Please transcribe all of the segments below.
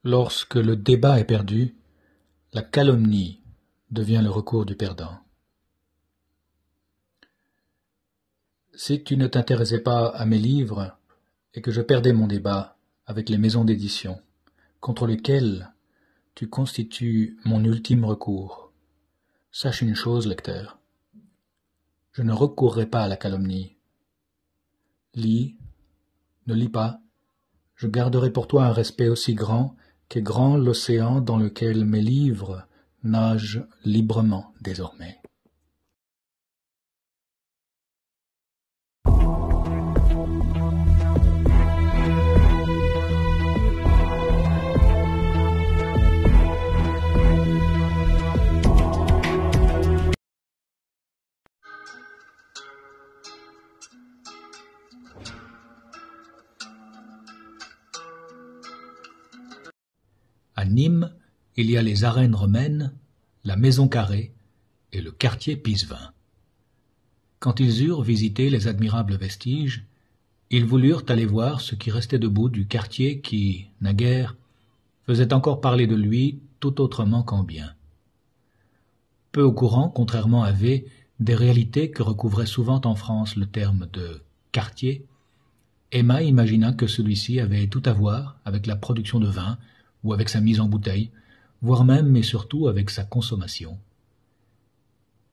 Lorsque le débat est perdu, la calomnie devient le recours du perdant. Si tu ne t'intéressais pas à mes livres et que je perdais mon débat avec les maisons d'édition, contre lesquelles tu constitues mon ultime recours, sache une chose, lecteur, je ne recourrai pas à la calomnie. Lis, ne lis pas, je garderai pour toi un respect aussi grand qu'est grand l'océan dans lequel mes livres nagent librement désormais. À Nîmes, il y a les arènes romaines, la maison carrée et le quartier Pisevin. Quand ils eurent visité les admirables vestiges, ils voulurent aller voir ce qui restait debout du quartier qui, naguère, faisait encore parler de lui tout autrement qu'en bien. Peu au courant, contrairement à V, des réalités que recouvrait souvent en France le terme de quartier, Emma imagina que celui-ci avait tout à voir avec la production de vin ou avec sa mise en bouteille, voire même et surtout avec sa consommation.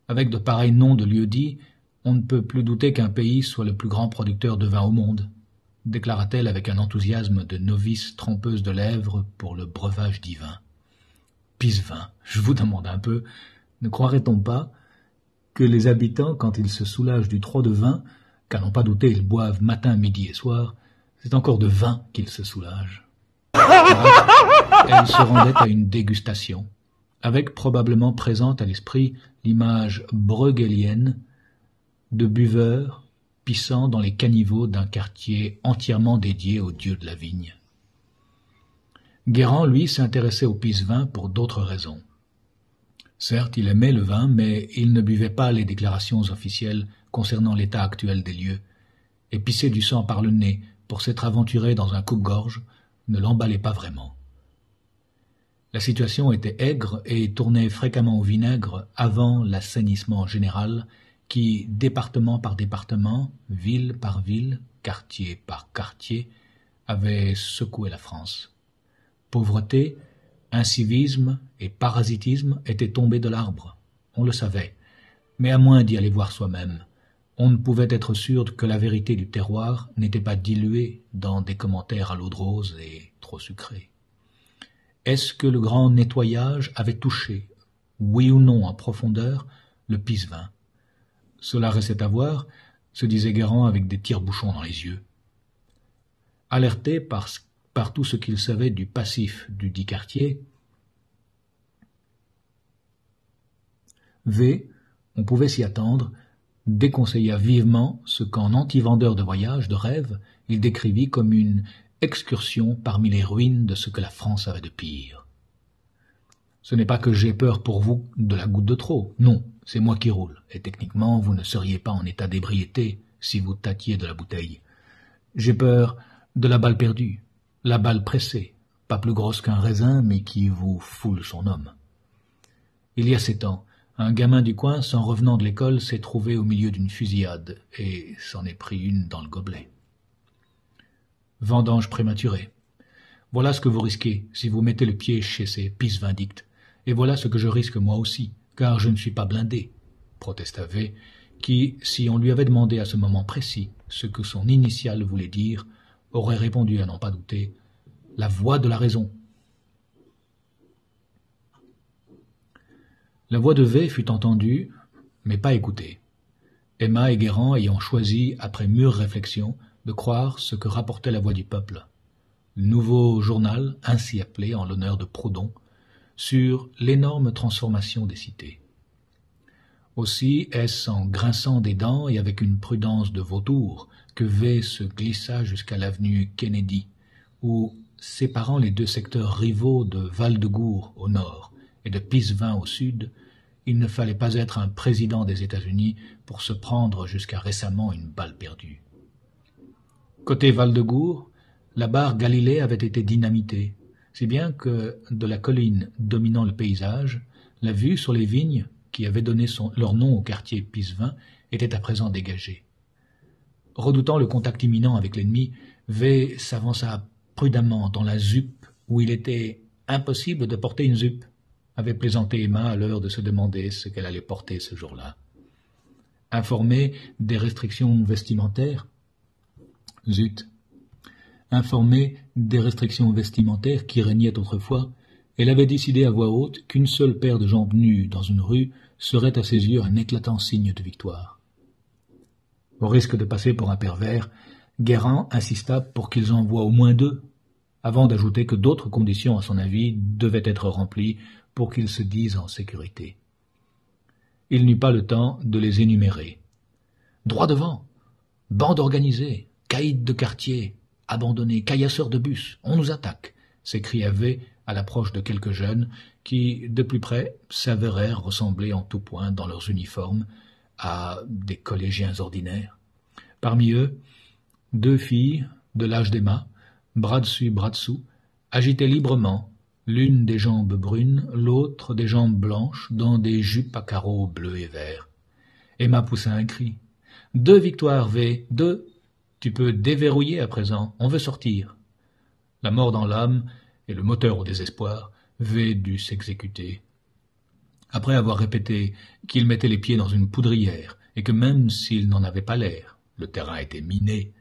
Avec de pareils noms de lieux-dits, on ne peut plus douter qu'un pays soit le plus grand producteur de vin au monde, déclara-t-elle avec un enthousiasme de novice trompeuse de lèvres pour le breuvage divin. Pisevin, je vous demande un peu, ne croirait-on pas que les habitants, quand ils se soulagent du trop de vin, qu'à n'en pas douter ils boivent matin, midi et soir, c'est encore de vin qu'ils se soulagent. Elle se rendait à une dégustation, avec probablement présente à l'esprit l'image bruegélienne de buveurs pissant dans les caniveaux d'un quartier entièrement dédié au dieu de la vigne. Guérand, lui, s'intéressait au pisse-vin pour d'autres raisons. Certes, il aimait le vin, mais il ne buvait pas les déclarations officielles concernant l'état actuel des lieux, et pisser du sang par le nez pour s'être aventuré dans un coupe-gorge ne l'emballait pas vraiment. La situation était aigre et tournait fréquemment au vinaigre avant l'assainissement général qui, département par département, ville par ville, quartier par quartier, avait secoué la France. Pauvreté, incivisme et parasitisme étaient tombés de l'arbre, on le savait, mais à moins d'y aller voir soi-même, on ne pouvait être sûr que la vérité du terroir n'était pas diluée dans des commentaires à l'eau de rose et trop sucrés. Est-ce que le grand nettoyage avait touché, oui ou non en profondeur, le pisse-vin? Cela restait à voir, se disait Guérand avec des tire-bouchons dans les yeux. Alerté par tout ce qu'il savait du passif du dit quartier, V, on pouvait s'y attendre, déconseilla vivement ce qu'en anti-vendeur de voyage, de rêve, il décrivit comme une excursion parmi les ruines de ce que la France avait de pire. Ce n'est pas que j'ai peur pour vous de la goutte de trop, non, c'est moi qui roule, et techniquement vous ne seriez pas en état d'ébriété si vous tâtiez de la bouteille. J'ai peur de la balle perdue, la balle pressée, pas plus grosse qu'un raisin, mais qui vous foule son homme. Il y a 7 ans, un gamin du coin, s'en revenant de l'école, s'est trouvé au milieu d'une fusillade, et s'en est pris une dans le gobelet. Vendange prématurée. Voilà ce que vous risquez si vous mettez le pied chez ces pisse vindictes, et voilà ce que je risque moi aussi, car je ne suis pas blindé, protesta V, qui, si on lui avait demandé à ce moment précis ce que son initiale voulait dire, aurait répondu à n'en pas douter, la voix de la raison. La voix de V fut entendue, mais pas écoutée. Emma et Guérand ayant choisi, après mûre réflexion, de croire ce que rapportait la voix du peuple, le nouveau journal, ainsi appelé en l'honneur de Proudhon, sur l'énorme transformation des cités. Aussi est-ce en grinçant des dents et avec une prudence de vautour que V se glissa jusqu'à l'avenue Kennedy, où, séparant les deux secteurs rivaux de Val-de-Gour au nord et de Pissevin au sud, il ne fallait pas être un président des États-Unis pour se prendre jusqu'à récemment une balle perdue. Côté Val-de-Gour, la barre Galilée avait été dynamitée, si bien que, de la colline dominant le paysage, la vue sur les vignes qui avaient donné leur nom au quartier Pisevin était à présent dégagée. Redoutant le contact imminent avec l'ennemi, V s'avança prudemment dans la ZUP où il était impossible de porter une ZUP, avait plaisanté Emma à l'heure de se demander ce qu'elle allait porter ce jour-là. Informée des restrictions vestimentaires, informée des restrictions vestimentaires qui régnaient autrefois, elle avait décidé à voix haute qu'une seule paire de jambes nues dans une rue serait à ses yeux un éclatant signe de victoire. Au risque de passer pour un pervers, Guérand insista pour qu'ils envoient au moins 2, avant d'ajouter que d'autres conditions, à son avis, devaient être remplies pour qu'ils se disent en sécurité. Il n'eut pas le temps de les énumérer. Droit devant, bande organisée, caïds de quartier, abandonnés, caillasseurs de bus, on nous attaque, s'écria V à l'approche de quelques jeunes qui, de plus près, s'avérèrent ressembler en tout point dans leurs uniformes à des collégiens ordinaires. Parmi eux, 2 filles de l'âge d'Emma, bras dessus, bras dessous, agitaient librement, l'une des jambes brunes, l'autre des jambes blanches, dans des jupes à carreaux bleus et verts. Emma poussa un cri. « 2 victoires, V, 2. Tu peux déverrouiller à présent, on veut sortir. » La mort dans l'âme et le moteur au désespoir, V dut s'exécuter. Après avoir répété qu'il mettait les pieds dans une poudrière et que même s'il n'en avait pas l'air, le terrain était miné,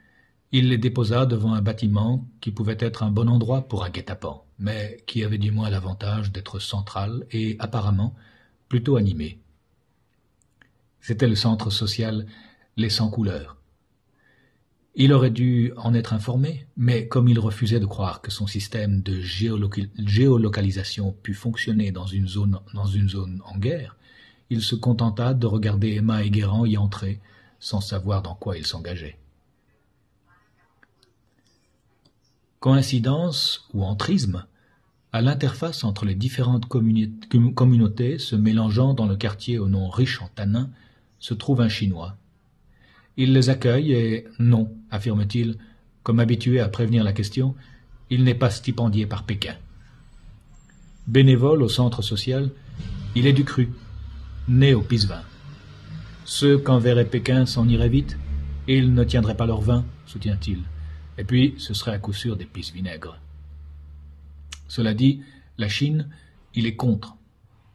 il les déposa devant un bâtiment qui pouvait être un bon endroit pour un guet-apens, mais qui avait du moins l'avantage d'être central et, apparemment, plutôt animé. C'était le centre social Les Sans-Couleurs. Il aurait dû en être informé, mais comme il refusait de croire que son système de géolocalisation pût fonctionner dans une zone en guerre, il se contenta de regarder Emma et Guérand y entrer, sans savoir dans quoi ils s'engageaient. Coïncidence ou entrisme, à l'interface entre les différentes communautés se mélangeant dans le quartier au nom riche en tanins, se trouve un Chinois. Il les accueille et, non, affirme-t-il, comme habitué à prévenir la question, il n'est pas stipendié par Pékin. Bénévole au centre social, il est du cru, né au Pisevin. Ceux qu'enverrait Pékin s'en iraient vite, et ils ne tiendraient pas leur vin, soutient-il. Et puis, ce serait à coup sûr des pisse-vinaigres. Cela dit, la Chine, il est contre,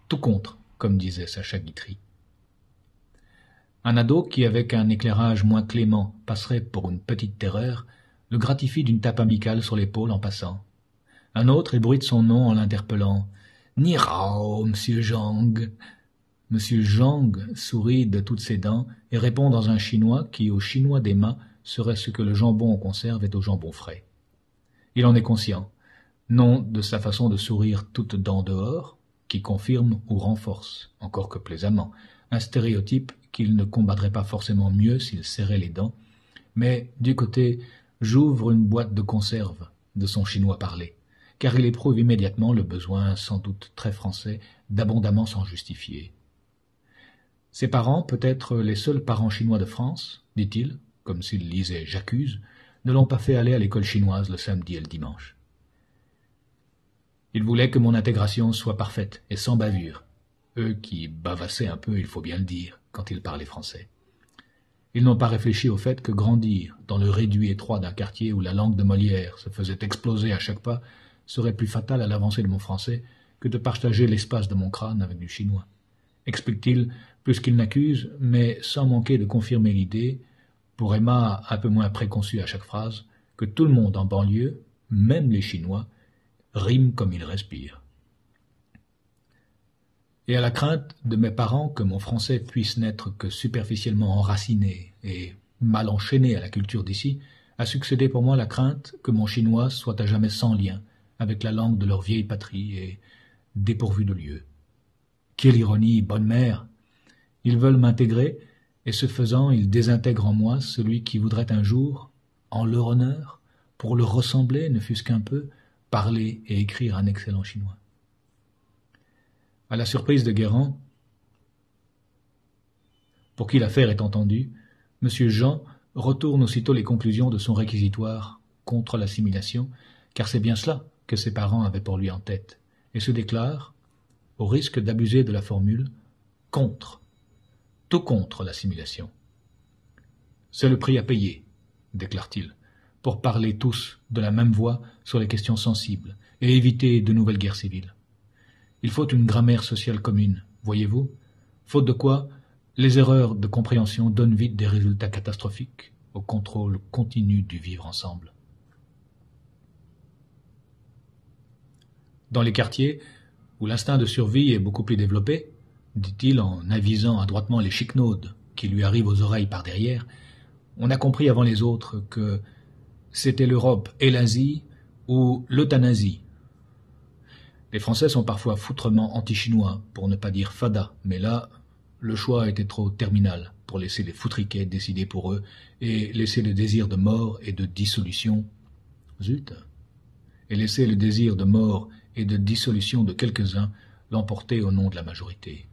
tout contre, comme disait Sacha Guitry. Un ado qui, avec un éclairage moins clément, passerait pour une petite terreur, le gratifie d'une tape amicale sur l'épaule en passant. Un autre ébruite son nom en l'interpellant. « Ni rao, monsieur Zhang !» Monsieur Zhang sourit de toutes ses dents et répond dans un chinois qui, au chinois d'Emma, serait ce que le jambon en conserve est au jambon frais. Il en est conscient, non de sa façon de sourire toute dents dehors, qui confirme ou renforce, encore que plaisamment, un stéréotype qu'il ne combattrait pas forcément mieux s'il serrait les dents, mais du côté « j'ouvre une boîte de conserve » de son chinois parlé, car il éprouve immédiatement le besoin, sans doute très français, d'abondamment s'en justifier. Ses parents, peut-être les seuls parents chinois de France, dit-il, comme s'il lisait « J'accuse », ne l'ont pas fait aller à l'école chinoise le samedi et le dimanche. Ils voulaient que mon intégration soit parfaite et sans bavure, eux qui bavassaient un peu, il faut bien le dire, quand ils parlaient français. Ils n'ont pas réfléchi au fait que grandir dans le réduit étroit d'un quartier où la langue de Molière se faisait exploser à chaque pas serait plus fatal à l'avancée de mon français que de partager l'espace de mon crâne avec du chinois. Explique-t-il, plus qu'il n'accuse, mais sans manquer de confirmer l'idée, pour Emma un peu moins préconçue à chaque phrase, que tout le monde en banlieue, même les Chinois, rime comme ils respirent. Et à la crainte de mes parents que mon français puisse n'être que superficiellement enraciné et mal enchaîné à la culture d'ici, a succédé pour moi la crainte que mon chinois soit à jamais sans lien avec la langue de leur vieille patrie et dépourvu de lieu. Quelle ironie, bonne mère! Ils veulent m'intégrer, et ce faisant, ils désintègrent en moi celui qui voudrait un jour, en leur honneur, pour leur ressembler, ne fût-ce qu'un peu, parler et écrire un excellent chinois. À la surprise de Guérand, pour qui l'affaire est entendue, M. Jean retourne aussitôt les conclusions de son réquisitoire contre l'assimilation, car c'est bien cela, que ses parents avaient pour lui en tête, et se déclare, au risque d'abuser de la formule, contre, tout contre l'assimilation. C'est le prix à payer, déclare-t-il, pour parler tous de la même voix sur les questions sensibles et éviter de nouvelles guerres civiles. Il faut une grammaire sociale commune, voyez-vous, faute de quoi les erreurs de compréhension donnent vite des résultats catastrophiques au contrôle continu du vivre ensemble. Dans les quartiers où l'instinct de survie est beaucoup plus développé, dit-il en avisant adroitement les chiquenaudes qui lui arrivent aux oreilles par derrière, on a compris avant les autres que c'était l'Europe et l'Asie ou l'euthanasie. Les Français sont parfois foutrement anti-chinois, pour ne pas dire fada, mais là, le choix était trop terminal pour laisser les foutriquets décider pour eux et laisser le désir de mort et de dissolution. Zut! Et laisser le désir de mort et de dissolution de quelques-uns l'emporter au nom de la majorité.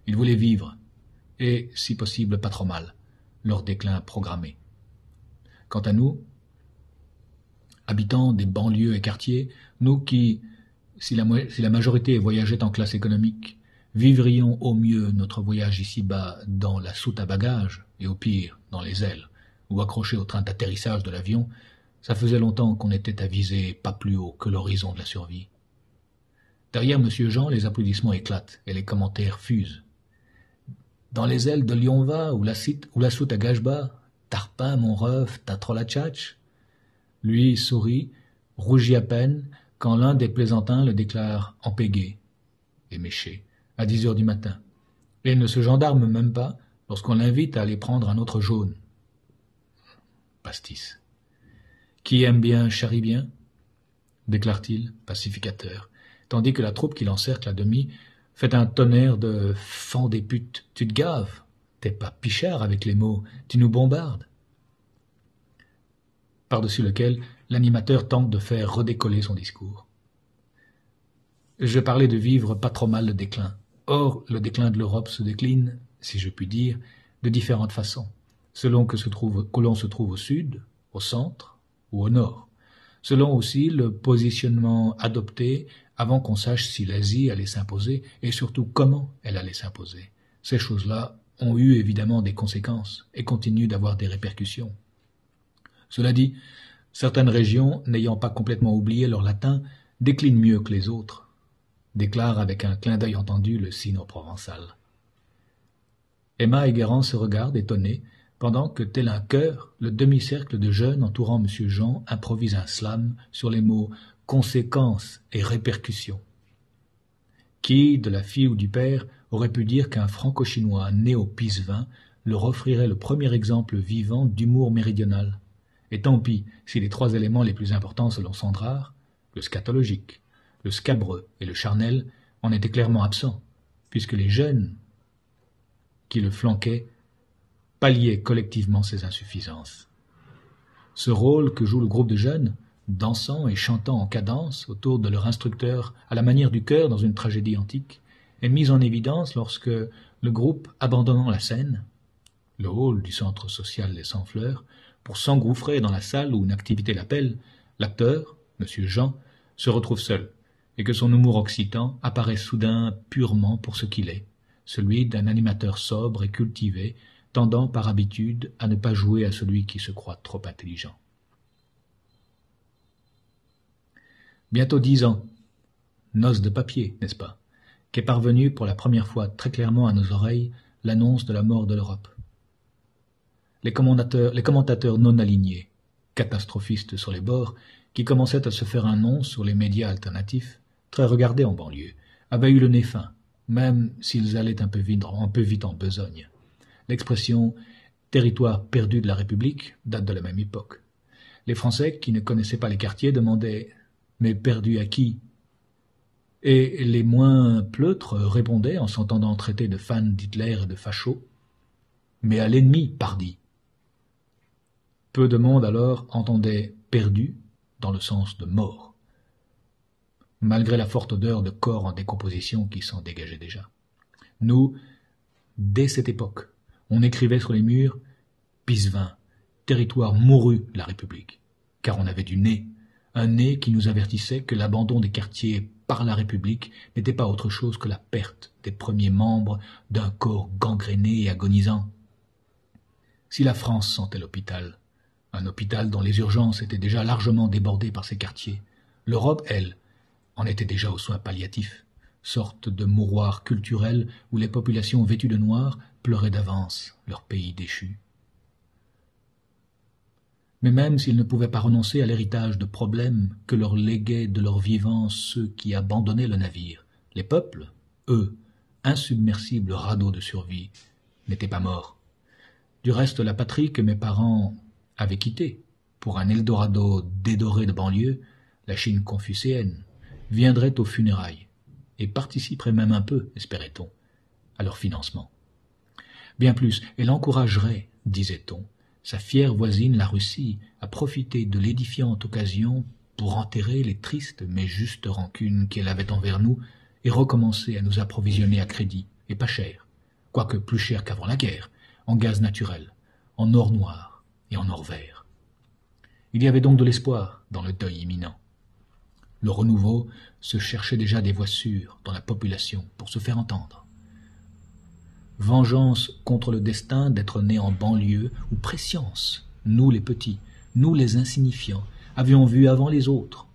Ils voulaient vivre, et, si possible, pas trop mal, leur déclin programmé. Quant à nous, habitants des banlieues et quartiers, nous qui, si la majorité voyageait en classe économique, vivrions au mieux notre voyage ici-bas dans la soute à bagages, et au pire dans les ailes, ou accrochés au train d'atterrissage de l'avion, ça faisait longtemps qu'on était avisé pas plus haut que l'horizon de la survie. Derrière M. Jean, les applaudissements éclatent et les commentaires fusent. Dans les ailes de Lyon-Va ou la soute à Gage-Bas, Tarpin, mon ref, t'as trop la tchatch. Lui sourit, rougit à peine, quand l'un des plaisantins le déclare empégué et méché, à 10 heures du matin, et ne se gendarme même pas lorsqu'on l'invite à aller prendre un autre jaune. Pastis. Qui aime bien charrie bien, déclare-t-il, pacificateur, tandis que la troupe qui l'encercle à demi fait un tonnerre de « fan des putes, tu te gaves, t'es pas pichard avec les mots, tu nous bombardes ». Par-dessus lequel l'animateur tente de faire redécoller son discours. Je parlais de vivre pas trop mal le déclin. Or, le déclin de l'Europe se décline, si je puis dire, de différentes façons, selon que l'on se trouve au sud, au centre ou au nord, selon aussi le positionnement adopté avant qu'on sache si l'Asie allait s'imposer et surtout comment elle allait s'imposer. Ces choses-là ont eu évidemment des conséquences et continuent d'avoir des répercussions. Cela dit, certaines régions, n'ayant pas complètement oublié leur latin, déclinent mieux que les autres, déclare avec un clin d'œil entendu le sino-provençal. Emma et Guérand se regardent étonnés, pendant que, tel un chœur, le demi-cercle de jeunes entourant M. Jean improvise un slam sur les mots « conséquences » et « répercussions ». Qui, de la fille ou du père, aurait pu dire qu'un franco-chinois né au Pis-20 leur offrirait le premier exemple vivant d'humour méridional? Et tant pis si les trois éléments les plus importants selon Sandrard, le scatologique, le scabreux et le charnel, en étaient clairement absents, puisque les jeunes qui le flanquaient palliaient collectivement ces insuffisances. Ce rôle que joue le groupe de jeunes, dansant et chantant en cadence autour de leur instructeur à la manière du chœur dans une tragédie antique, est mis en évidence lorsque le groupe, abandonnant la scène, le hall du centre social des Sans-Fleurs, pour s'engouffrer dans la salle où une activité l'appelle, l'acteur, M. Jean, se retrouve seul, et que son humour occitan apparaît soudain purement pour ce qu'il est, celui d'un animateur sobre et cultivé, tendant par habitude à ne pas jouer à celui qui se croit trop intelligent. Bientôt 10 ans, noce de papier, n'est-ce pas, qu'est parvenue pour la première fois très clairement à nos oreilles l'annonce de la mort de l'Europe. Les commentateurs non alignés, catastrophistes sur les bords, qui commençaient à se faire un nom sur les médias alternatifs, très regardés en banlieue, avaient eu le nez fin, même s'ils allaient un peu vite en besogne. L'expression « territoire perdu de la République » date de la même époque. Les Français, qui ne connaissaient pas les quartiers, demandaient « mais perdu à qui ?» Et les moins pleutres répondaient, en s'entendant traiter de fans d'Hitler et de fachos, « mais à l'ennemi, pardi !» Peu de monde alors entendait « perdu » dans le sens de mort, malgré la forte odeur de corps en décomposition qui s'en dégageait déjà. Nous, dès cette époque, on écrivait sur les murs « Pis-20, territoire mouru de la République », car on avait du nez, un nez qui nous avertissait que l'abandon des quartiers par la République n'était pas autre chose que la perte des premiers membres d'un corps gangréné et agonisant. Si la France sentait l'hôpital, un hôpital dont les urgences étaient déjà largement débordées par ses quartiers, l'Europe, elle, en était déjà aux soins palliatifs, sorte de mouroir culturel où les populations vêtues de noir pleuraient d'avance leur pays déchu. Mais même s'ils ne pouvaient pas renoncer à l'héritage de problèmes que leur léguaient de leur vivant ceux qui abandonnaient le navire, les peuples, eux, insubmersibles radeaux de survie, n'étaient pas morts. Du reste, la patrie que mes parents avaient quittée pour un Eldorado dédoré de banlieue, la Chine confucéenne, viendrait aux funérailles et participerait même un peu, espérait-on, à leur financement. Bien plus, elle encouragerait, disait-on, sa fière voisine la Russie à profiter de l'édifiante occasion pour enterrer les tristes mais justes rancunes qu'elle avait envers nous et recommencer à nous approvisionner à crédit, et pas cher, quoique plus cher qu'avant la guerre, en gaz naturel, en or noir et en or vert. Il y avait donc de l'espoir dans le deuil imminent. Le renouveau se cherchait déjà des voix sûres dans la population pour se faire entendre. Vengeance contre le destin d'être nés en banlieue ou prescience, nous les petits, nous les insignifiants, avions vu avant les autres,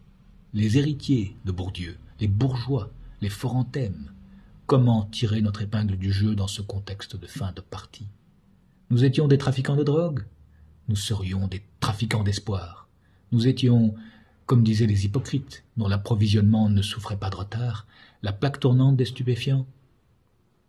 les héritiers de Bourdieu, les bourgeois, les foranthèmes, comment tirer notre épingle du jeu dans ce contexte de fin de partie. Nous étions des trafiquants de drogue, nous serions des trafiquants d'espoir. Nous étions, comme disaient les hypocrites, dont l'approvisionnement ne souffrait pas de retard, la plaque tournante des stupéfiants.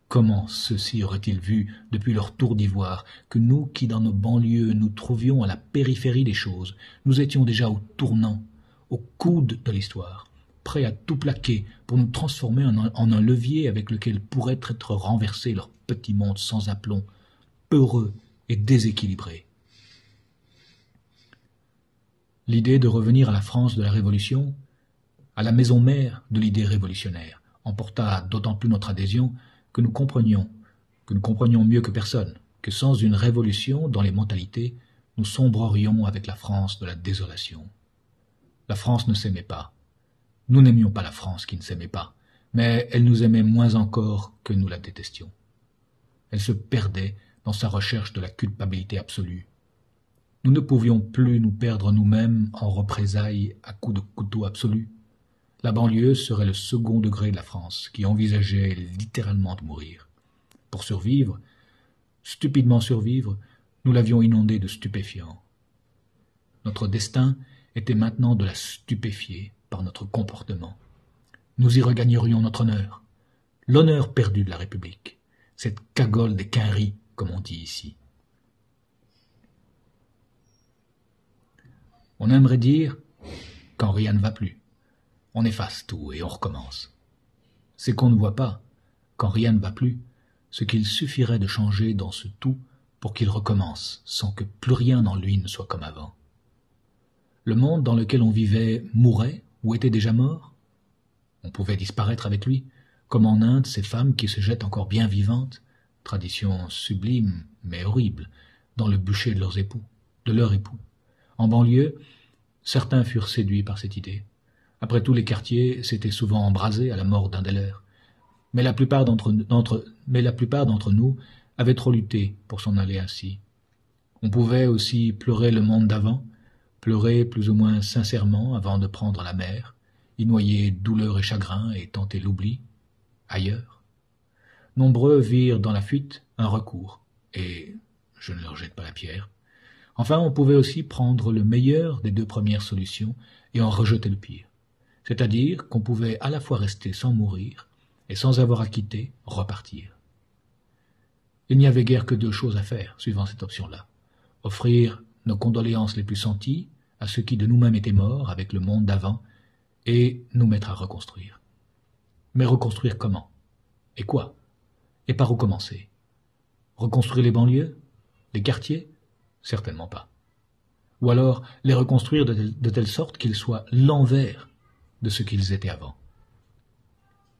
Comment ceux-ci auraient-ils vu, depuis leur tour d'ivoire, que nous qui dans nos banlieues nous trouvions à la périphérie des choses, nous étions déjà au tournant, au coude de l'histoire, prêts à tout plaquer pour nous transformer en un levier avec lequel pourrait être renversé leur petit monde sans aplomb, heureux et déséquilibré. L'idée de revenir à la France de la Révolution, à la maison mère de l'idée révolutionnaire, emporta d'autant plus notre adhésion que nous comprenions mieux que personne, que sans une révolution dans les mentalités, nous sombrerions avec la France de la désolation. La France ne s'aimait pas. Nous n'aimions pas la France qui ne s'aimait pas, mais elle nous aimait moins encore que nous la détestions. Elle se perdait dans sa recherche de la culpabilité absolue. Nous ne pouvions plus nous perdre nous-mêmes en représailles à coups de couteau absolu. La banlieue serait le second degré de la France, qui envisageait littéralement de mourir. Pour survivre, stupidement survivre, nous l'avions inondée de stupéfiants. Notre destin était maintenant de la stupéfier par notre comportement. Nous y regagnerions notre honneur, l'honneur perdu de la République, cette cagole des quinries, comme on dit ici. On aimerait dire quand rien ne va plus. On efface tout et on recommence. C'est qu'on ne voit pas, quand rien ne va plus, ce qu'il suffirait de changer dans ce tout pour qu'il recommence, sans que plus rien en lui ne soit comme avant. Le monde dans lequel on vivait mourait ou était déjà mort. On pouvait disparaître avec lui, comme en Inde ces femmes qui se jettent encore bien vivantes, tradition sublime mais horrible, dans le bûcher de leur époux. En banlieue, certains furent séduits par cette idée. Après tout, les quartiers s'étaient souvent embrasés à la mort d'un des leurs. Mais la plupart d'entre nous avaient trop lutté pour s'en aller ainsi. On pouvait aussi pleurer le monde d'avant, pleurer plus ou moins sincèrement avant de prendre la mer, y noyer douleur et chagrin et tenter l'oubli, ailleurs. Nombreux virent dans la fuite un recours, et je ne leur jette pas la pierre. Enfin, on pouvait aussi prendre le meilleur des deux premières solutions et en rejeter le pire. C'est-à-dire qu'on pouvait à la fois rester sans mourir et sans avoir à quitter, repartir. Il n'y avait guère que deux choses à faire, suivant cette option-là. Offrir nos condoléances les plus senties à ceux qui de nous-mêmes étaient morts avec le monde d'avant et nous mettre à reconstruire. Mais reconstruire comment? Et quoi? Et par où commencer? Reconstruire les banlieues? Les quartiers? Certainement pas. Ou alors les reconstruire de telle sorte qu'ils soient l'envers de ce qu'ils étaient avant.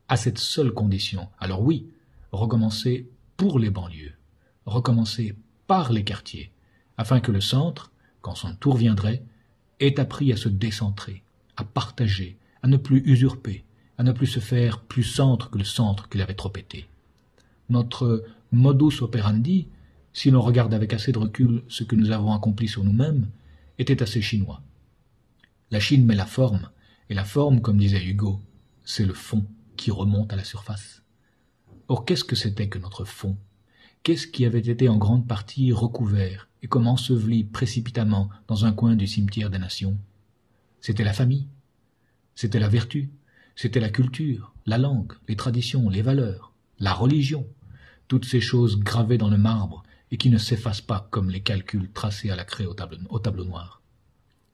À cette seule condition, alors oui, recommencer pour les banlieues, recommencer par les quartiers, afin que le centre, quand son tour viendrait, ait appris à se décentrer, à partager, à ne plus usurper, à ne plus se faire plus centre que le centre qu'il avait trop été. Notre modus operandi, si l'on regarde avec assez de recul ce que nous avons accompli sur nous-mêmes, était assez chinois. La Chine met la forme, et la forme, comme disait Hugo, c'est le fond qui remonte à la surface. Or, qu'est-ce que c'était que notre fond? Qu'est-ce qui avait été en grande partie recouvert et comme enseveli précipitamment dans un coin du cimetière des nations? C'était la famille, c'était la vertu, c'était la culture, la langue, les traditions, les valeurs, la religion, toutes ces choses gravées dans le marbre et qui ne s'effacent pas comme les calculs tracés à la craie au tableau noir.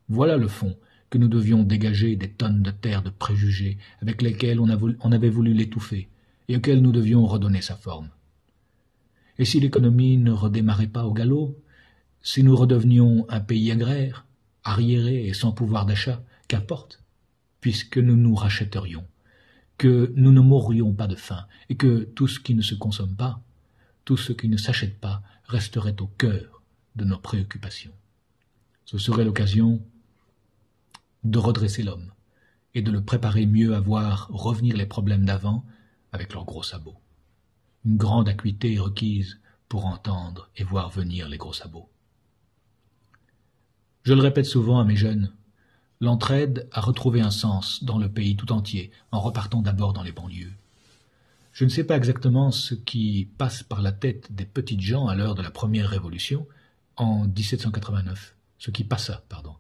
Voilà le fond que nous devions dégager des tonnes de terre de préjugés avec lesquels on avait voulu l'étouffer et auxquels nous devions redonner sa forme. Et si l'économie ne redémarrait pas au galop, si nous redevenions un pays agraire, arriéré et sans pouvoir d'achat, qu'importe, puisque nous nous rachèterions, que nous ne mourrions pas de faim, et que tout ce qui ne se consomme pas, tout ce qui ne s'achète pas, resterait au cœur de nos préoccupations. Ce serait l'occasion de redresser l'homme, et de le préparer mieux à voir revenir les problèmes d'avant avec leurs gros sabots. Une grande acuité est requise pour entendre et voir venir les gros sabots. Je le répète souvent à mes jeunes, l'entraide a retrouvé un sens dans le pays tout entier en repartant d'abord dans les banlieues. Je ne sais pas exactement ce qui passe par la tête des petites gens à l'heure de la première révolution, en 1789, ce qui passa, pardon.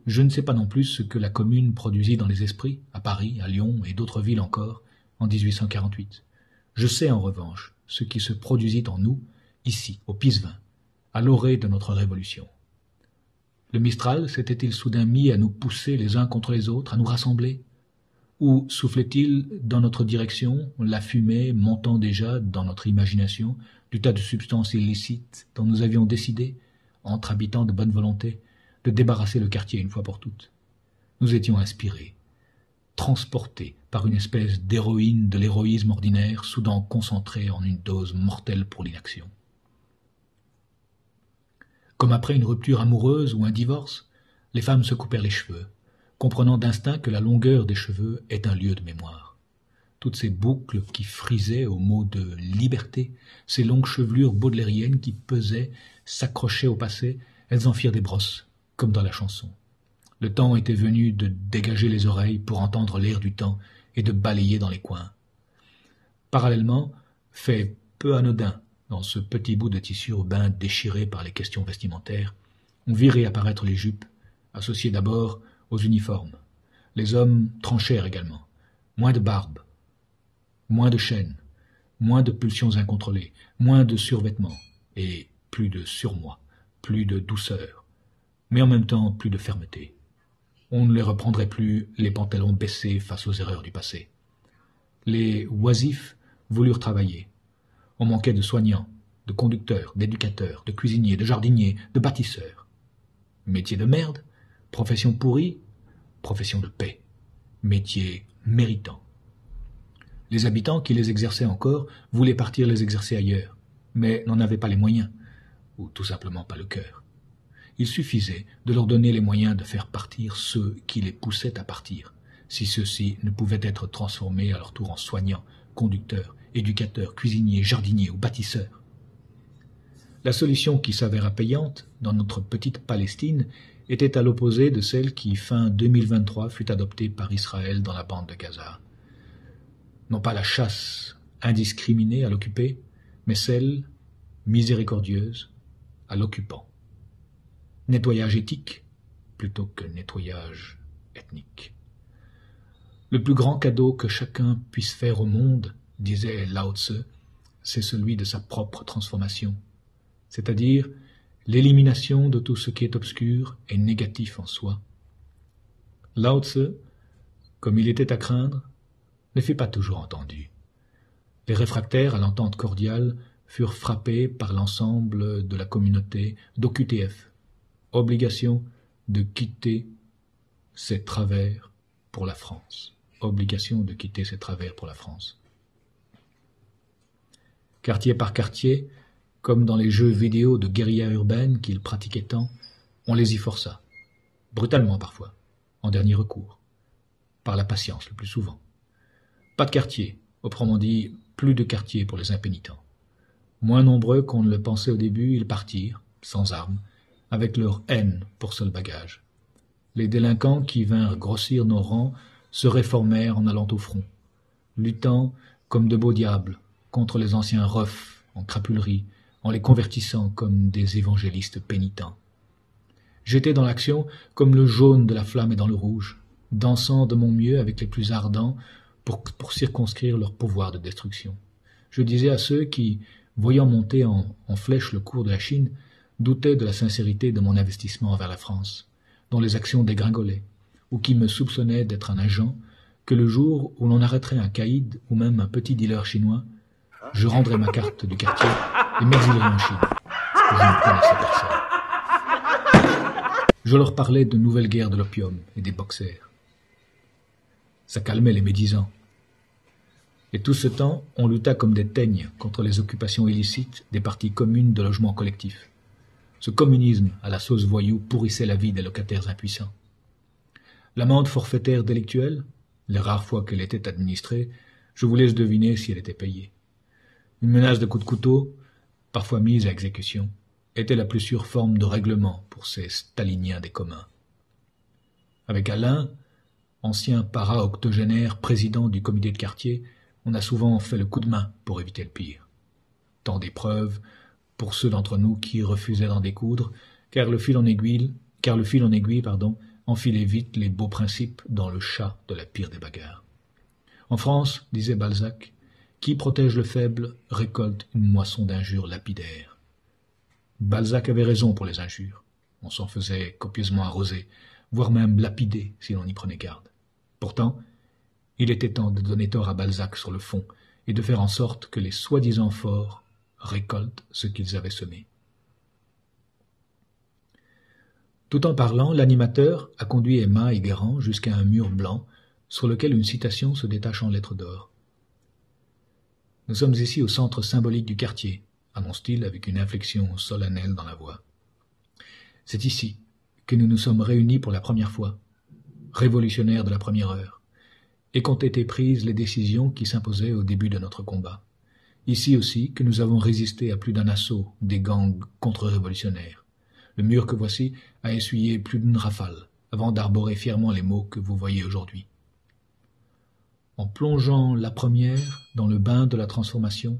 Je ne sais pas non plus ce que la Commune produisit dans les esprits, à Paris, à Lyon et d'autres villes encore, en 1848. Je sais en revanche ce qui se produisit en nous, ici, au Pisevin, à l'orée de notre révolution. Le Mistral s'était-il soudain mis à nous pousser les uns contre les autres, à nous rassembler? Ou soufflait-il dans notre direction la fumée montant déjà dans notre imagination du tas de substances illicites dont nous avions décidé, entre habitants de bonne volonté, de débarrasser le quartier une fois pour toutes? Nous étions inspirés, transportés par une espèce d'héroïne de l'héroïsme ordinaire, soudain concentrée en une dose mortelle pour l'inaction. Comme après une rupture amoureuse ou un divorce, les femmes se coupèrent les cheveux, comprenant d'instinct que la longueur des cheveux est un lieu de mémoire. Toutes ces boucles qui frisaient au mot de liberté, ces longues chevelures baudelairiennes qui pesaient, s'accrochaient au passé, elles en firent des brosses, comme dans la chanson. Le temps était venu de dégager les oreilles pour entendre l'air du temps et de balayer dans les coins. Parallèlement, fait peu anodin dans ce petit bout de tissu urbain déchiré par les questions vestimentaires, on vit réapparaître les jupes, associées d'abord aux uniformes. Les hommes tranchèrent également. Moins de barbe, moins de chaînes, moins de pulsions incontrôlées, moins de survêtements, et plus de surmoi, plus de douceur, mais en même temps plus de fermeté. On ne les reprendrait plus les pantalons baissés face aux erreurs du passé. Les oisifs voulurent travailler. On manquait de soignants, de conducteurs, d'éducateurs, de cuisiniers, de jardiniers, de bâtisseurs. Métier de merde, profession pourrie, profession de paix, métier méritant. Les habitants qui les exerçaient encore voulaient partir les exercer ailleurs, mais n'en avaient pas les moyens, ou tout simplement pas le cœur. Il suffisait de leur donner les moyens de faire partir ceux qui les poussaient à partir, si ceux-ci ne pouvaient être transformés à leur tour en soignants, conducteurs, éducateurs, cuisiniers, jardiniers ou bâtisseurs. La solution qui s'avéra payante dans notre petite Palestine était à l'opposé de celle qui, fin 2023, fut adoptée par Israël dans la bande de Gaza. Non pas la chasse indiscriminée à l'occupé, mais celle, miséricordieuse, à l'occupant. Nettoyage éthique plutôt que nettoyage ethnique. Le plus grand cadeau que chacun puisse faire au monde, disait Lao Tse, c'est celui de sa propre transformation, c'est-à-dire l'élimination de tout ce qui est obscur et négatif en soi. Lao Tse, comme il était à craindre, ne fut pas toujours entendu. Les réfractaires à l'entente cordiale furent frappés par l'ensemble de la communauté d'OQTF, obligation de quitter ses travers pour la France. Obligation de quitter ses travers pour la France. Quartier par quartier, comme dans les jeux vidéo de guérilla urbaine qu'ils pratiquaient tant, on les y força, brutalement parfois, en dernier recours, par la patience le plus souvent. Pas de quartier, autrement dit, plus de quartier pour les impénitents. Moins nombreux qu'on ne le pensait au début, ils partirent, sans armes, avec leur haine pour seul bagage. Les délinquants qui vinrent grossir nos rangs se réformèrent en allant au front, luttant comme de beaux diables contre les anciens refs en crapulerie, en les convertissant comme des évangélistes pénitents. J'étais dans l'action comme le jaune de la flamme est dans le rouge, dansant de mon mieux avec les plus ardents pour circonscrire leur pouvoir de destruction. Je disais à ceux qui, voyant monter en flèche le cours de la Chine, doutaient de la sincérité de mon investissement vers la France, dont les actions dégringolaient, ou qui me soupçonnaient d'être un agent, que le jour où l'on arrêterait un caïd ou même un petit dealer chinois, je rendrais ma carte du quartier et m'exilerais en Chine. Je ne connaissais personne. Je leur parlais de nouvelles guerres de l'opium et des boxers. Ça calmait les médisants. Et tout ce temps, on lutta comme des teignes contre les occupations illicites des parties communes de logements collectifs. Ce communisme à la sauce voyou pourrissait la vie des locataires impuissants. L'amende forfaitaire délictuelle, les rares fois qu'elle était administrée, je vous laisse deviner si elle était payée. Une menace de coup de couteau, parfois mise à exécution, était la plus sûre forme de règlement pour ces staliniens des communs. Avec Alain, ancien para-octogénaire président du comité de quartier, on a souvent fait le coup de main pour éviter le pire. Tant d'épreuves pour ceux d'entre nous qui refusaient d'en découdre, car le fil en aiguille, enfilait vite les beaux principes dans le chat de la pire des bagarres. En France, disait Balzac, qui protège le faible récolte une moisson d'injures lapidaires. Balzac avait raison pour les injures. On s'en faisait copieusement arroser, voire même lapider si l'on y prenait garde. Pourtant, il était temps de donner tort à Balzac sur le fond et de faire en sorte que les soi-disant forts récoltent ce qu'ils avaient semé. Tout en parlant, l'animateur a conduit Emma et Guérand jusqu'à un mur blanc sur lequel une citation se détache en lettres d'or. « Nous sommes ici au centre symbolique du quartier », annonce-t-il avec une inflexion solennelle dans la voix. « C'est ici que nous nous sommes réunis pour la première fois, révolutionnaires de la première heure, et qu'ont été prises les décisions qui s'imposaient au début de notre combat. Ici aussi que nous avons résisté à plus d'un assaut des gangs contre-révolutionnaires. Le mur que voici a essuyé plus d'une rafale, avant d'arborer fièrement les mots que vous voyez aujourd'hui. En plongeant la première dans le bain de la transformation,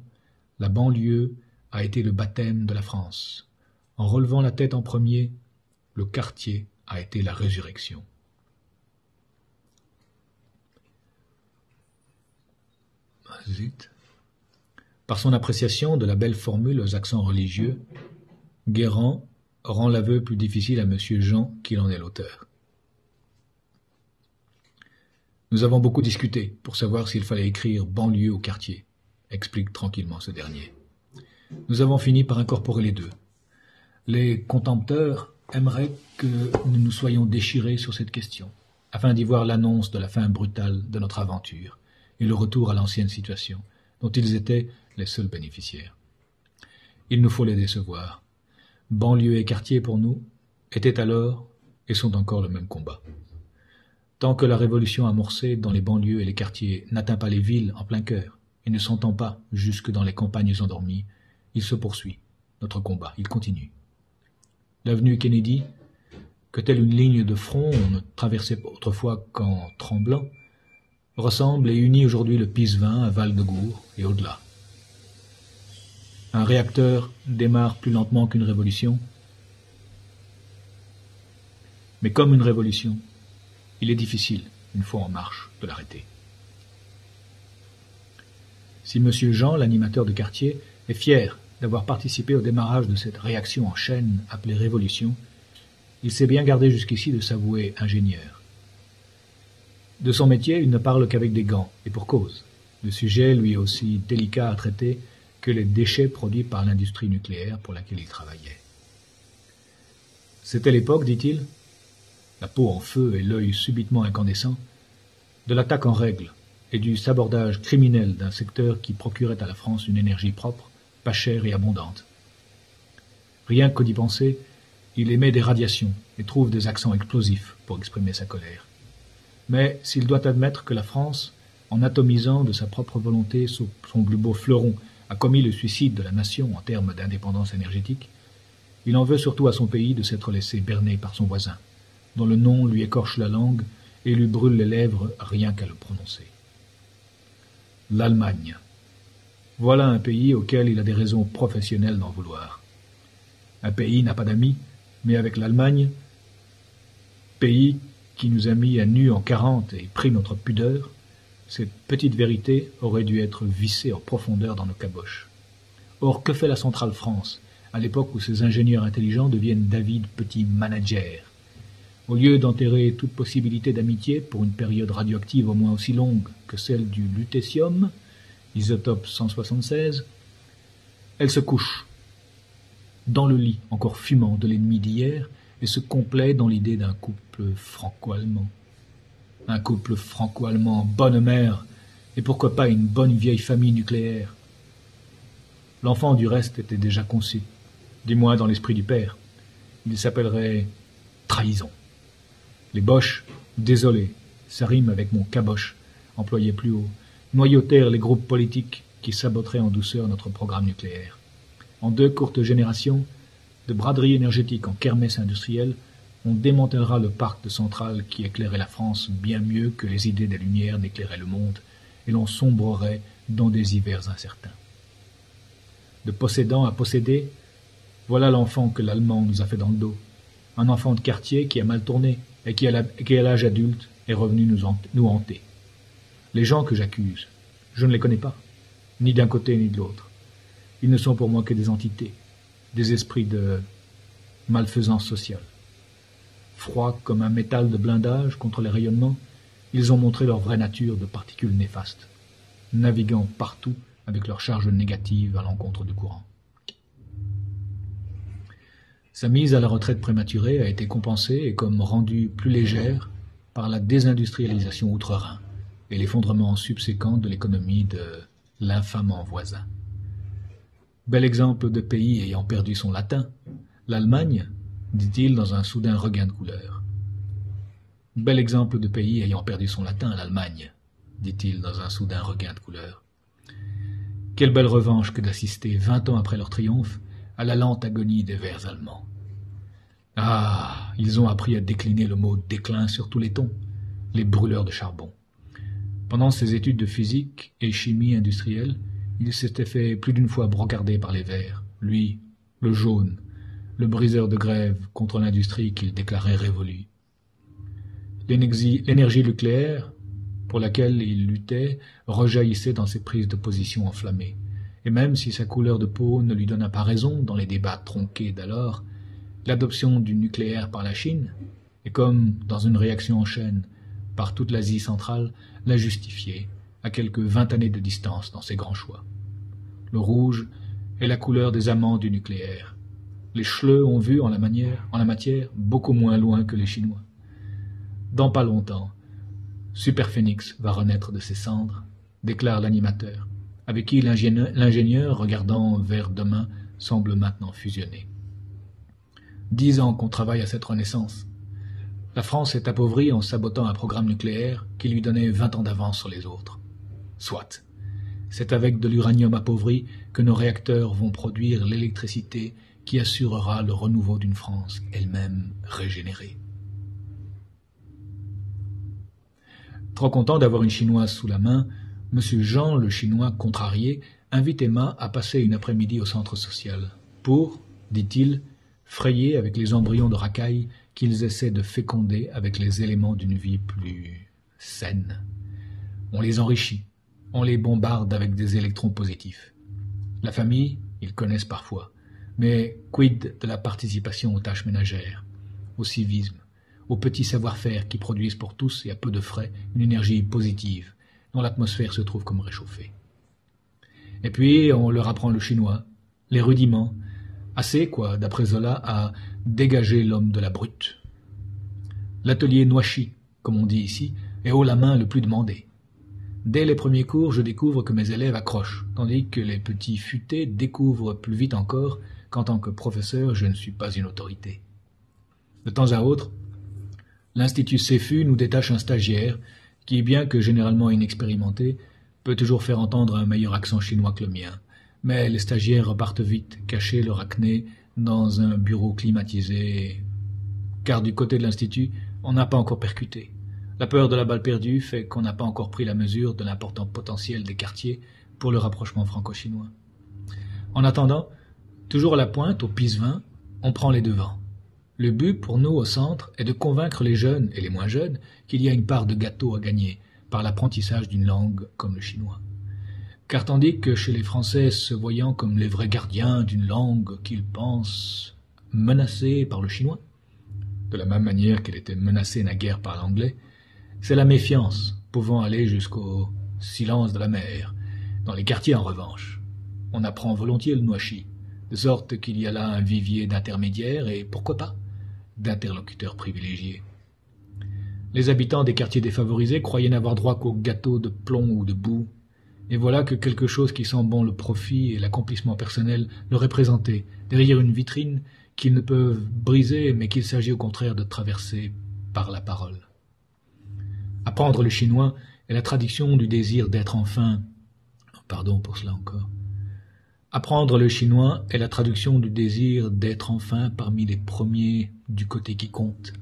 la banlieue a été le baptême de la France. En relevant la tête en premier, le quartier a été la résurrection. Zut. Par son appréciation de la belle formule aux accents religieux, Guérand rend l'aveu plus difficile à M. Jean qu'il en est l'auteur. Nous avons beaucoup discuté pour savoir s'il fallait écrire banlieue au quartier, explique tranquillement ce dernier. Nous avons fini par incorporer les deux. Les contempteurs aimeraient que nous nous soyons déchirés sur cette question, afin d'y voir l'annonce de la fin brutale de notre aventure et le retour à l'ancienne situation, dont ils étaient les seuls bénéficiaires. Il nous faut les décevoir. Banlieue et quartier pour nous étaient alors et sont encore le même combat. Tant que la révolution amorcée dans les banlieues et les quartiers n'atteint pas les villes en plein cœur et ne s'entend pas jusque dans les campagnes endormies, il se poursuit. Notre combat, il continue. L'avenue Kennedy, que telle une ligne de front on ne traversait autrefois qu'en tremblant, ressemble et unit aujourd'hui le Pisevin à Val-de-Gour et au-delà. Un réacteur démarre plus lentement qu'une révolution, mais comme une révolution, il est difficile, une fois en marche, de l'arrêter. Si M. Jean, l'animateur de quartier, est fier d'avoir participé au démarrage de cette réaction en chaîne appelée révolution, il s'est bien gardé jusqu'ici de s'avouer ingénieur. De son métier, il ne parle qu'avec des gants, et pour cause. Le sujet lui est aussi délicat à traiter que les déchets produits par l'industrie nucléaire pour laquelle il travaillait. C'était l'époque, dit-il, la peau en feu et l'œil subitement incandescent, de l'attaque en règle et du sabordage criminel d'un secteur qui procurait à la France une énergie propre, pas chère et abondante. Rien que d'y penser, il émet des radiations et trouve des accents explosifs pour exprimer sa colère. Mais s'il doit admettre que la France, en atomisant de sa propre volonté son plus beau fleuron, a commis le suicide de la nation en termes d'indépendance énergétique, il en veut surtout à son pays de s'être laissé berner par son voisin, dont le nom lui écorche la langue et lui brûle les lèvres rien qu'à le prononcer. L'Allemagne. Voilà un pays auquel il a des raisons professionnelles d'en vouloir. Un pays n'a pas d'amis, mais avec l'Allemagne, pays qui nous a mis à nu en 40 et pris notre pudeur, cette petite vérité aurait dû être vissée en profondeur dans nos caboches. Or, que fait la centrale France, à l'époque où ces ingénieurs intelligents deviennent d'avides petits managers? Au lieu d'enterrer toute possibilité d'amitié pour une période radioactive au moins aussi longue que celle du lutécium, isotope 176, elle se couche dans le lit encore fumant de l'ennemi d'hier et se complaît dans l'idée d'un couple franco-allemand. Un couple franco-allemand, bonne mère, et pourquoi pas une bonne vieille famille nucléaire. L'enfant du reste était déjà conçu, du moins dans l'esprit du père. Il s'appellerait trahison. Les Boches, désolé, ça rime avec mon caboche, employé plus haut, noyautèrent les groupes politiques qui saboteraient en douceur notre programme nucléaire. En 2 courtes générations, de braderie énergétique en kermesse industrielle, on démantèlera le parc de centrales qui éclairait la France bien mieux que les idées des Lumières n'éclairaient le monde, et l'on sombrerait dans des hivers incertains. De possédant à posséder, voilà l'enfant que l'Allemand nous a fait dans le dos. Un enfant de quartier qui a mal tourné et qui, à l'âge adulte, est revenu nous hanter. Les gens que j'accuse, je ne les connais pas, ni d'un côté ni de l'autre. Ils ne sont pour moi que des entités, des esprits de malfaisance sociale. Froids comme un métal de blindage contre les rayonnements, ils ont montré leur vraie nature de particules néfastes, naviguant partout avec leur charge négative à l'encontre du courant. Sa mise à la retraite prématurée a été compensée et comme rendue plus légère par la désindustrialisation outre-Rhin et l'effondrement subséquent de l'économie de l'infamant voisin. Bel exemple de pays ayant perdu son latin, l'Allemagne, dit-il dans un soudain regain de couleur. Bel exemple de pays ayant perdu son latin, l'Allemagne, dit-il dans un soudain regain de couleur. Quelle belle revanche que d'assister, 20 ans après leur triomphe, à la lente agonie des vers allemands. Ah, ils ont appris à décliner le mot déclin sur tous les tons, les brûleurs de charbon. Pendant ses études de physique et chimie industrielle, il s'était fait plus d'une fois brocarder par les verts, lui, le jaune, le briseur de grève contre l'industrie qu'il déclarait révolue. L'énergie nucléaire, pour laquelle il luttait, rejaillissait dans ses prises de position enflammées. Et même si sa couleur de peau ne lui donna pas raison dans les débats tronqués d'alors, l'adoption du nucléaire par la Chine, et comme dans une réaction en chaîne, par toute l'Asie centrale, l'a justifié, à quelques 20 années de distance dans ses grands choix. Le rouge est la couleur des amants du nucléaire. Les Schleux ont vu en la matière beaucoup moins loin que les Chinois. Dans pas longtemps, Superphénix va renaître de ses cendres, déclare l'animateur, avec qui l'ingénieur, regardant vers demain, semble maintenant fusionner. 10 ans qu'on travaille à cette renaissance. La France est appauvrie en sabotant un programme nucléaire qui lui donnait 20 ans d'avance sur les autres. Soit. C'est avec de l'uranium appauvri que nos réacteurs vont produire l'électricité qui assurera le renouveau d'une France elle-même régénérée. Trop content d'avoir une Chinoise sous la main, M. Jean, le Chinois contrarié, invite Emma à passer une après-midi au centre social pour, dit-il, frayer avec les embryons de racailles qu'ils essaient de féconder avec les éléments d'une vie plus saine. On les enrichit, on les bombarde avec des électrons positifs. La famille, ils connaissent parfois, mais quid de la participation aux tâches ménagères, au civisme, au petit savoir-faire qui produisent pour tous et à peu de frais une énergie positive, dont l'atmosphère se trouve comme réchauffée. Et puis on leur apprend le chinois, les rudiments, assez, d'après Zola, à dégager l'homme de la brute. L'atelier Noachi, comme on dit ici, est haut la main le plus demandé. Dès les premiers cours, je découvre que mes élèves accrochent, tandis que les petits futés découvrent plus vite encore qu'en tant que professeur, je ne suis pas une autorité. De temps à autre, L'Institut CEFU nous détache un stagiaire qui, bien que généralement inexpérimenté, peut toujours faire entendre un meilleur accent chinois que le mien. Mais les stagiaires repartent vite, cacher leur acné dans un bureau climatisé, car du côté de l'Institut, on n'a pas encore percuté. La peur de la balle perdue fait qu'on n'a pas encore pris la mesure de l'important potentiel des quartiers pour le rapprochement franco-chinois. En attendant, toujours à la pointe, au PIS 20, on prend les devants. Le but pour nous au centre est de convaincre les jeunes et les moins jeunes qu'il y a une part de gâteau à gagner par l'apprentissage d'une langue comme le chinois. Car tandis que chez les Français, se voyant comme les vrais gardiens d'une langue qu'ils pensent menacée par le chinois, de la même manière qu'elle était menacée naguère par l'anglais, c'est la méfiance pouvant aller jusqu'au silence de la mer. Dans les quartiers, en revanche, on apprend volontiers le nuashi, de sorte qu'il y a là un vivier d'intermédiaires et, pourquoi pas, d'interlocuteurs privilégiés. Les habitants des quartiers défavorisés croyaient n'avoir droit qu'aux gâteaux de plomb ou de boue, et voilà que quelque chose qui sent bon le profit et l'accomplissement personnel leur est présenté, derrière une vitrine qu'ils ne peuvent briser, mais qu'il s'agit au contraire de traverser par la parole. Apprendre le chinois est la traduction du désir d'être enfin... Pardon pour cela encore. Apprendre le chinois est la traduction du désir d'être enfin parmi les premiers du côté qui compte.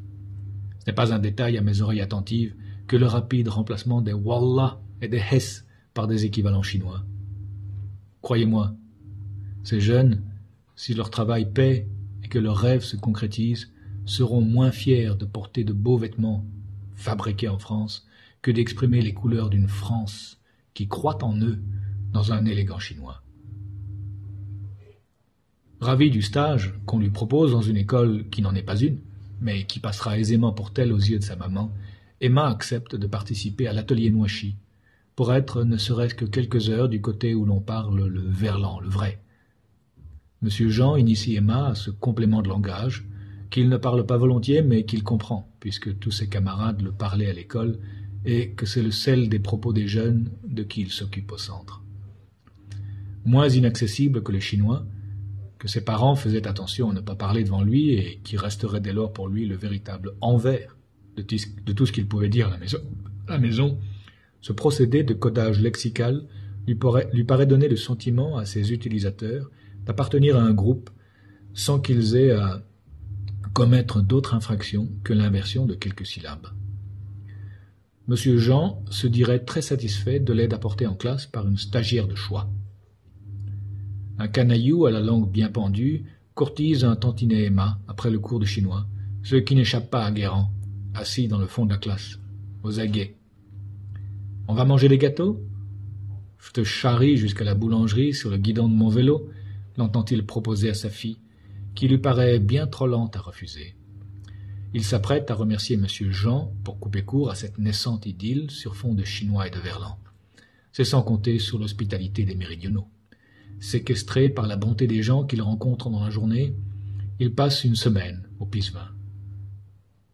Ce n'est pas un détail à mes oreilles attentives que le rapide remplacement des wallah et des hes par des équivalents chinois. Croyez-moi, ces jeunes, si leur travail paie et que leurs rêves se concrétisent, seront moins fiers de porter de beaux vêtements fabriqués en France que d'exprimer les couleurs d'une France qui croit en eux dans un élégant chinois. Ravi du stage qu'on lui propose dans une école qui n'en est pas une, mais qui passera aisément pour telle aux yeux de sa maman, Emma accepte de participer à l'atelier Nuashi, pour être ne serait-ce que quelques heures du côté où l'on parle le verlan, le vrai. Monsieur Jean initie Emma à ce complément de langage, qu'il ne parle pas volontiers, mais qu'il comprend, puisque tous ses camarades le parlaient à l'école, et que c'est le sel des propos des jeunes de qui il s'occupe au centre. Moins inaccessible que le chinois, que ses parents faisaient attention à ne pas parler devant lui et qui resterait dès lors pour lui le véritable envers de tout ce qu'il pouvait dire à la maison, ce procédé de codage lexical lui paraît donner le sentiment à ses utilisateurs d'appartenir à un groupe sans qu'ils aient à commettre d'autres infractions que l'inversion de quelques syllabes. Monsieur Jean se dirait très satisfait de l'aide apportée en classe par une stagiaire de choix. Un canaillou à la langue bien pendue courtise un tantinet Emma après le cours de chinois, ce qui n'échappe pas à Guérand, assis dans le fond de la classe, aux aguets. « On va manger des gâteaux ? Je te charrie jusqu'à la boulangerie sur le guidon de mon vélo, l'entend-il proposer à sa fille, qui lui paraît bien trop lente à refuser. Il s'apprête à remercier monsieur Jean pour couper court à cette naissante idylle sur fond de chinois et de verlan. C'est sans compter sur l'hospitalité des méridionaux. Séquestrés par la bonté des gens qu'ils rencontrent dans la journée, ils passent une semaine au PIS 20.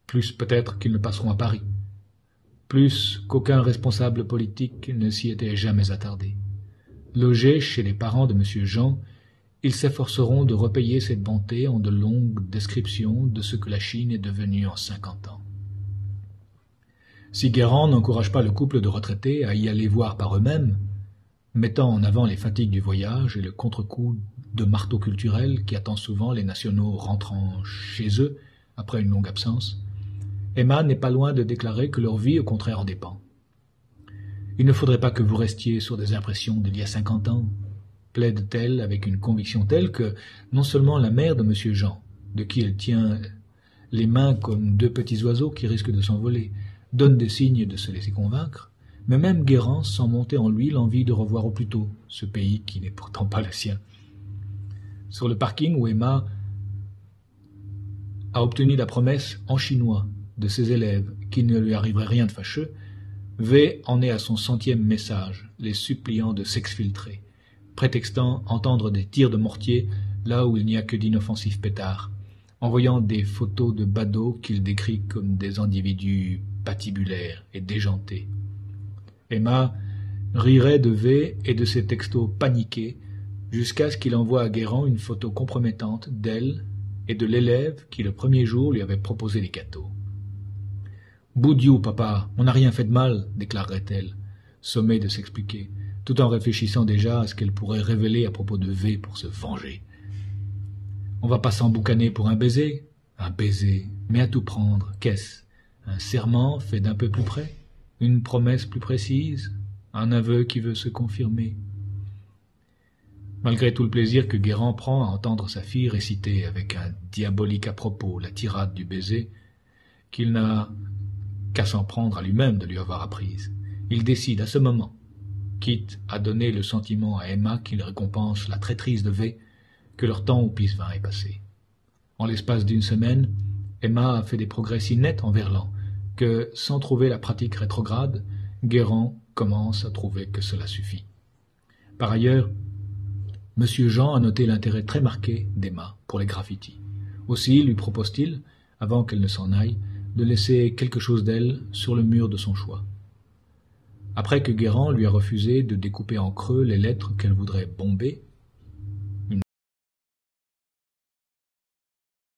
Plus peut-être qu'ils ne passeront à Paris. Plus qu'aucun responsable politique ne s'y était jamais attardé. Logés chez les parents de monsieur Jean, ils s'efforceront de repayer cette bonté en de longues descriptions de ce que la Chine est devenue en 50 ans. Si Guérand n'encourage pas le couple de retraités à y aller voir par eux-mêmes, mettant en avant les fatigues du voyage et le contre-coup de marteau culturel qui attend souvent les nationaux rentrant chez eux après une longue absence, Emma n'est pas loin de déclarer que leur vie au contraire en dépend. Il ne faudrait pas que vous restiez sur des impressions d'il y a 50 ans, plaide-t-elle avec une conviction telle que non seulement la mère de monsieur Jean, de qui elle tient les mains comme deux petits oiseaux qui risquent de s'envoler, donne des signes de se laisser convaincre, mais même Guérand sent monter en lui l'envie de revoir au plus tôt ce pays qui n'est pourtant pas le sien. Sur le parking où Emma a obtenu la promesse en chinois de ses élèves qu'il ne lui arriverait rien de fâcheux, V en est à son 100e message, les suppliant de s'exfiltrer, prétextant entendre des tirs de mortier là où il n'y a que d'inoffensifs pétards, envoyant des photos de badauds qu'il décrit comme des individus patibulaires et déjantés. Emma rirait de V et de ses textos paniqués jusqu'à ce qu'il envoie à Guérand une photo compromettante d'elle et de l'élève qui le premier jour lui avait proposé les gâteaux. Boudiou, papa, on n'a rien fait de mal, déclarerait-elle, sommée de s'expliquer, tout en réfléchissant déjà à ce qu'elle pourrait révéler à propos de V pour se venger. On va pas s'emboucaner pour un baiser, mais à tout prendre, qu'est-ce? Un serment fait d'un peu plus près? Une promesse plus précise? Un aveu qui veut se confirmer? Malgré tout le plaisir que Guérand prend à entendre sa fille réciter avec un diabolique à-propos la tirade du baiser, qu'il n'a qu'à s'en prendre à lui-même de lui avoir apprise, il décide à ce moment, quitte à donner le sentiment à Emma qu'il récompense la traîtrise de V, que leur temps au Pisevin est passé. En l'espace d'une semaine, Emma a fait des progrès si nets en verlan que, sans trouver la pratique rétrograde, Guérand commence à trouver que cela suffit. Par ailleurs, M. Jean a noté l'intérêt très marqué d'Emma pour les graffitis. Aussi lui propose-t-il, avant qu'elle ne s'en aille, de laisser quelque chose d'elle sur le mur de son choix. Après que Guérand lui a refusé de découper en creux les lettres qu'elle voudrait bomber,